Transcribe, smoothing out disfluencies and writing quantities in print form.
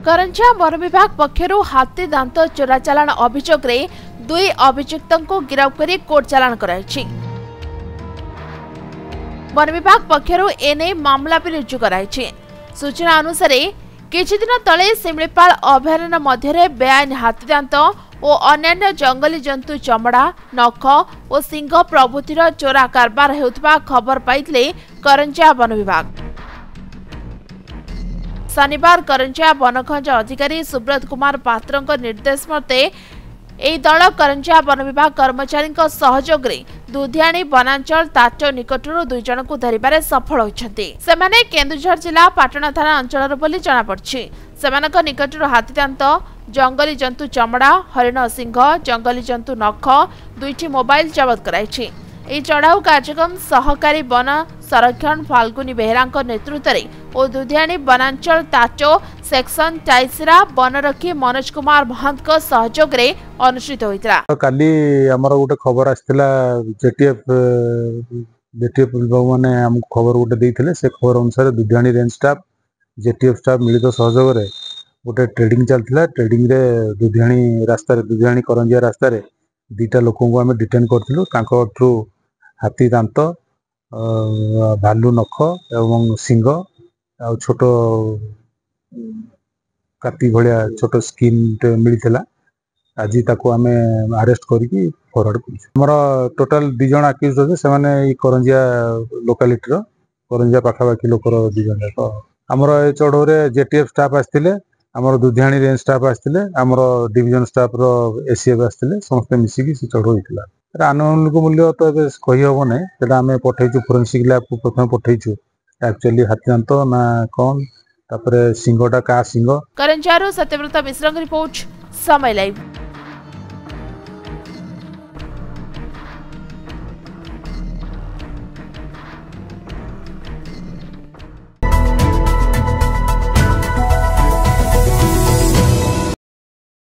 करंजा one विभाग पक्षरु हाथी दांत चोरा चालान अभियोग रे 2 अभियुक्तों को गिरफ्त कर कोर्ट चालान कराई। वन विभाग पक्षरु एने मामला भी रुजु कराई। सूचना अनुसार किछि दिन तले सिमलीपाल अभयारण्य मध्य बेआईन हाथी दांत और अन्य जंगली जंतु चमड़ा नख और सिंह प्रभृतिर चोरा कारबार हेउथबा खबर पाइथिले करंजा वन विभाग। शनिवार करंजा वनखंड अधिकारी सुब्रत कुमार पात्र निर्देश मते एही दल करंजा वन विभाग कर्मचारी सहयोग रे दुधियाणी वनांचल ताटो निकटरू 2 जन को धरिबारे सफल होइछन्ति। सेमाने केन्दुझर जिला पाटना थाना अंचल बोली जना पड़छि। सेमानक निकटरू हाथीदांत जंगली जंतु चमड़ा हरिण सिंह जंगली जंतु नख 2टी मोबाइल जबत कराइछि। एही चढ़ाऊ कार्यक्रम सहकारी वन संरक्षण फाल्गुनी बेहरा नेतृत्व में और दुधियाणी वनांचल ताचो सेक्शन टाइसरा वनरक्षी मनोज कुमार महंत सहयोग रे अनुष्ठित होइतला। काली हमर गोटे खबर आस्थिला जेटीएफ विभाग माने हमको खबर गोटे देइथिले। से खबर अनुसार दुधियाणी रेंज स्टाफ जेटीएफ स्टाफ मिलित सहयोग रे गोटे ट्रेडिंग चलथिला। ट्रेडिंग रे दुधियाणी रास्ता रे दुधियाणी करंजिया रास्ता रे 2टा लोकों को हमें डिटेन करथिलु। तांको थ्रू हाथी दांत भालू नख एवं सिंह आ छोट काटी भलिया छोट स्किन मिलथिला। आज ताको आमे अरेस्ट करिकि फॉरवर्ड करिछु। हमर टोटल 2 जन अक्यूज होते से माने ई करंजिया लोकालिटी रो करंजिया पाखापाखी लोकर 2 जन को हमर ए चढ़ोरे जेटीएफ स्टाफ आस्थिले। हमर दुधियाणी रेंज स्टाफ आस्थिले। हमर डिवीजन स्टाफ रो एसीएफ आस्थिले। समस्त मिसिकि से चढ़ो होइतिला। आनुमानिक मूल्य तो ए कहि होबो नै। सेटा आमे पठैछु फोरेंसिक लैब को प्रथम पठैछु। एक्चुअली हाथीदांत ना कोन तापरे सिंहटा का सिंह। करंजारो सत्यव्रत मिश्र रिपोर्ट समय लाइव।